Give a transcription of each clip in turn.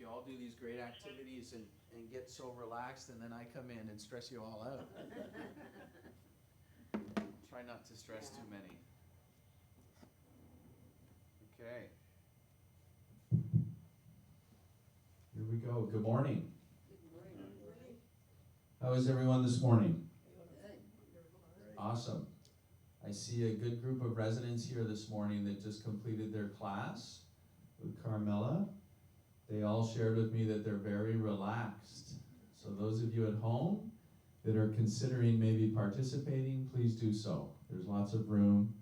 you all do these great activities and get so relaxed, and then I come in and stress you all out. Try not to stress too many. Okay. Here we go. Good morning. Good morning. How is everyone this morning? Awesome. I see a good group of residents here this morning that just completed their class with Carmela. They all shared with me that they're very relaxed. So those of you at home that are considering maybe participating, please do so. There's lots of room,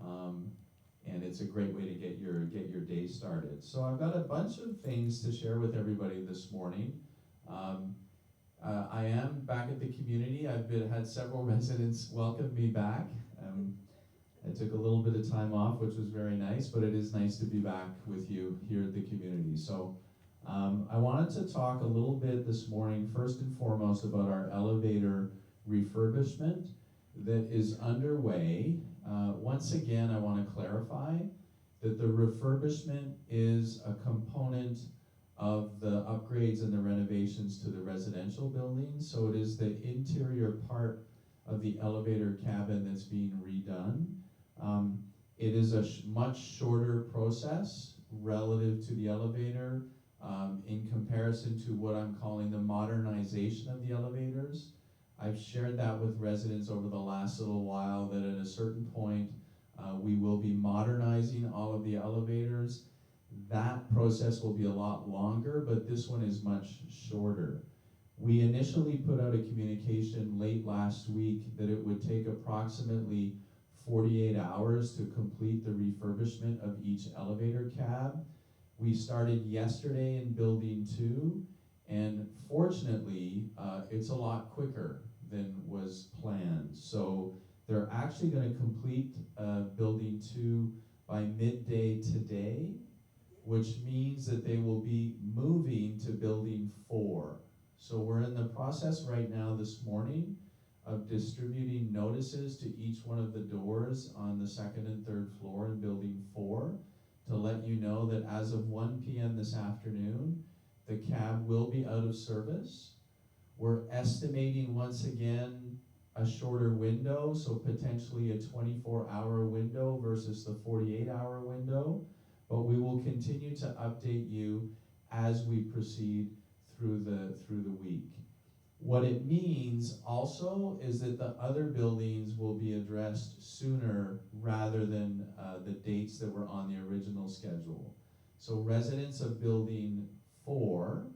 and it's a great way to get your day started. So I've got a bunch of things to share with everybody this morning. I am back at the community. I've had several residents welcome me back. I took a little bit of time off, which was very nice, but it is nice to be back with you here at the community. So I wanted to talk a little bit this morning, first and foremost, about our elevator refurbishment that is underway. Once again, I want to clarify that the refurbishment is a component of the upgrades and the renovations to the residential buildings. So it is the interior part of the elevator cabin that's being redone. It is a much shorter process relative to the elevator in comparison to what I'm calling the modernization of the elevators. I've shared that with residents over the last little while that at a certain point we will be modernizing all of the elevators. That process will be a lot longer, but this one is much shorter. We initially put out a communication late last week that it would take approximately 48 hours to complete the refurbishment of each elevator cab. We started yesterday in building 2, and fortunately, it's a lot quicker than was planned. So they're actually going to complete building 2 by midday today, which means that they will be moving to building 4. So we're in the process right now this morning of distributing notices to each one of the doors on the 2nd and 3rd floor in building 4 to let you know that as of 1 p.m. this afternoon, the cab will be out of service. We're estimating once again a shorter window, so potentially a 24-hour window versus the 48-hour window. But we will continue to update you as we proceed through the week. What it means also is that the other buildings will be addressed sooner rather than the dates that were on the original schedule. So residents of building 4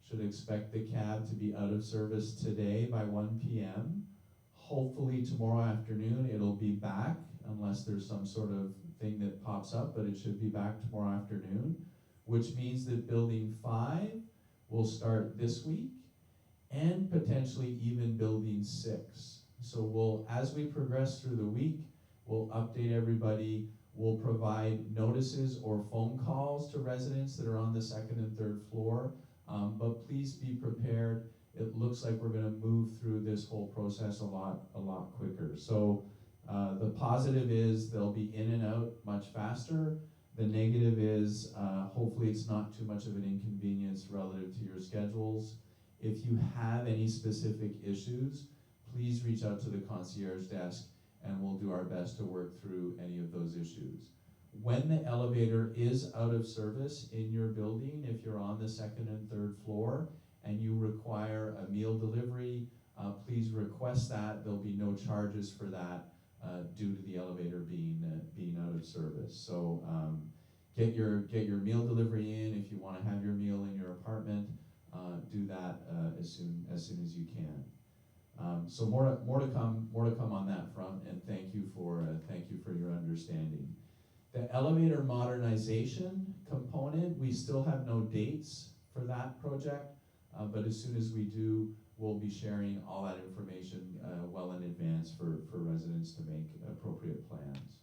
should expect the cab to be out of service today by 1 p.m. Hopefully tomorrow afternoon it'll be back, unless there's some sort of thing that pops up, but it should be back tomorrow afternoon, which means that building 5 will start this week, and potentially even building 6. So as we progress through the week, we'll update everybody. We'll provide notices or phone calls to residents that are on the 2nd and 3rd floor, but please be prepared. It looks like we're going to move through this whole process a lot quicker. So the positive is they'll be in and out much faster. The negative is hopefully it's not too much of an inconvenience relative to your schedules. If you have any specific issues, please reach out to the concierge desk and we'll do our best to work through any of those issues. When the elevator is out of service in your building, if you're on the 2nd and 3rd floor and you require a meal delivery, please request that. There'll be no charges for that due to the elevator being out of service. So get your meal delivery in. If you want to have your meal in your apartment, do that as soon as you can. So more to come on that front, and thank you for your understanding. The elevator modernization component, we still have no dates for that project, but as soon as we do, we'll be sharing all that information well in advance for residents to make appropriate plans.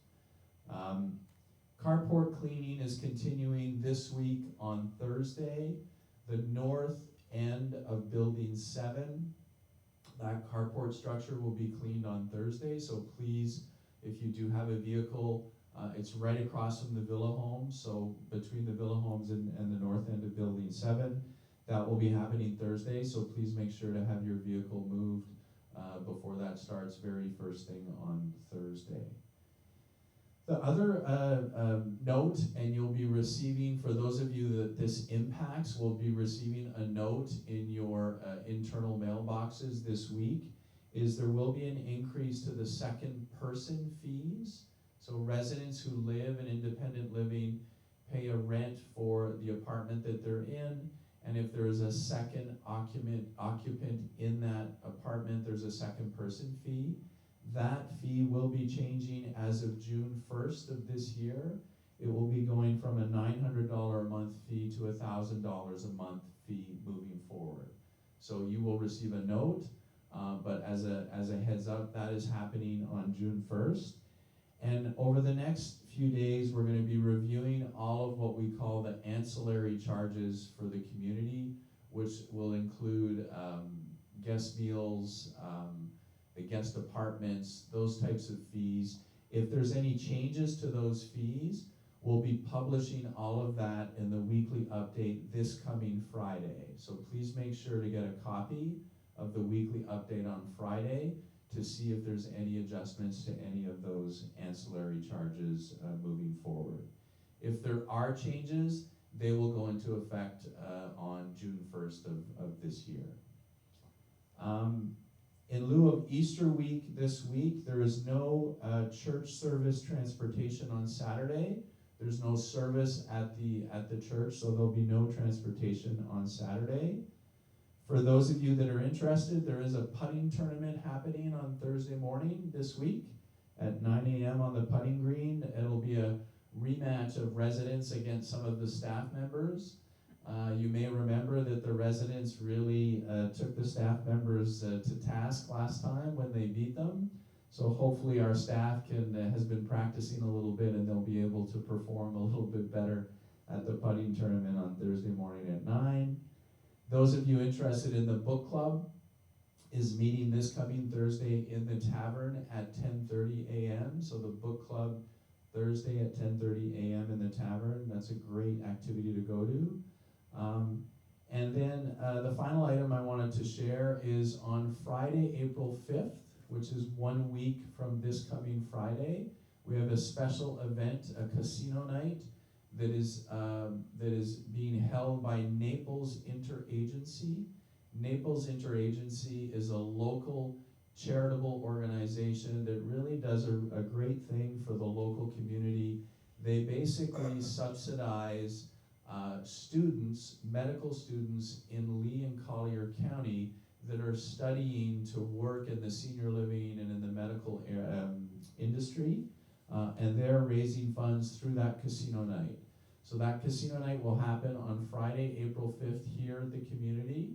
Carport cleaning is continuing this week on Thursday. The north end of building 7, that carport structure will be cleaned on Thursday, so please, if you do have a vehicle It's right across from the Villa Home, so between the Villa Homes and the north end of Building 7. That will be happening Thursday, so please make sure to have your vehicle moved before that starts, very first thing on Thursday. The other note, and you'll be receiving, for those of you that this impacts, will be receiving a note in your internal mailboxes this week, is there will be an increase to the second person fees. So residents who live in independent living pay a rent for the apartment that they're in, and if there is a second occupant in that apartment, there's a second person fee. That fee will be changing as of June 1st of this year. It will be going from a $900 a month fee to $1,000 a month fee moving forward. So you will receive a note, but as a heads up, that is happening on June 1st. And over the next few days, we're going to be reviewing all of what we call the ancillary charges for the community, which will include guest meals, the guest apartments, those types of fees. If there's any changes to those fees, we'll be publishing all of that in the weekly update this coming Friday. So please make sure to get a copy of the weekly update on Friday to see if there's any adjustments to any of those ancillary charges moving forward. If there are changes, they will go into effect on June 1st of this year. In lieu of Easter week this week, there is no church service transportation on Saturday. There's no service at the church, so there'll be no transportation on Saturday. For those of you that are interested, there is a putting tournament happening on Thursday morning this week at 9 a.m. on the putting green. It'll be a rematch of residents against some of the staff members. You may remember that the residents really took the staff members to task last time when they beat them. So hopefully our staff has been practicing a little bit and they'll be able to perform a little bit better at the putting tournament on Thursday morning at 9. Those of you interested in the book club is meeting this coming Thursday in the tavern at 10:30 a.m. So the book club Thursday at 10:30 a.m. in the tavern. That's a great activity to go to. And then the final item I wanted to share is on Friday, April 5th, which is 1 week from this coming Friday, we have a special event, a casino night, that is being held by Naples Interagency. Naples Interagency is a local charitable organization that really does a great thing for the local community. They basically subsidize students, medical students in Lee and Collier County that are studying to work in the senior living and in the medical industry, and they're raising funds through that casino night. So that casino night will happen on Friday, April 5th here at the community.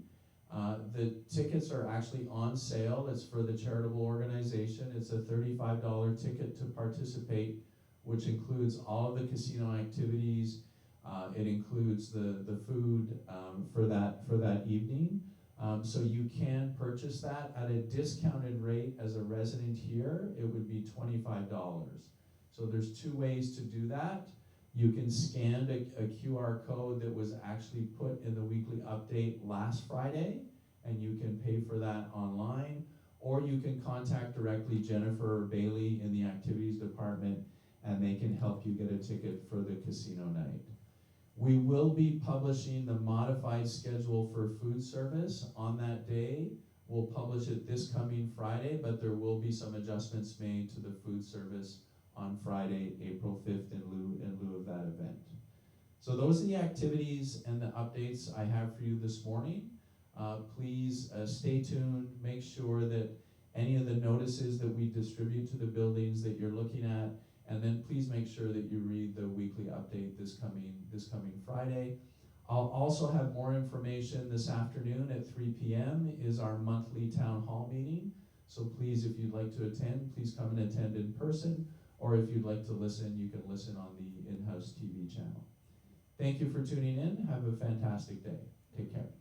The tickets are actually on sale. It's for the charitable organization. It's a $35 ticket to participate, which includes all of the casino activities. It includes the food for that evening. So you can purchase that at a discounted rate. As a resident here, it would be $25. So there's two ways to do that. You can scan a QR code that was actually put in the weekly update last Friday, and you can pay for that online, or you can contact directly Jennifer or Bailey in the activities department, and they can help you get a ticket for the casino night. We will be publishing the modified schedule for food service on that day. We'll publish it this coming Friday, but there will be some adjustments made to the food service on Friday, April 5th in lieu of that event. So those are the activities and the updates I have for you this morning. Please stay tuned, make sure that any of the notices that we distribute to the buildings that you're looking at, and then please make sure that you read the weekly update this coming Friday. I'll also have more information this afternoon at 3 p.m. is our monthly town hall meeting. So please, if you'd like to attend, please come and attend in person, or if you'd like to listen, you can listen on the in-house TV channel. Thank you for tuning in. Have a fantastic day. Take care.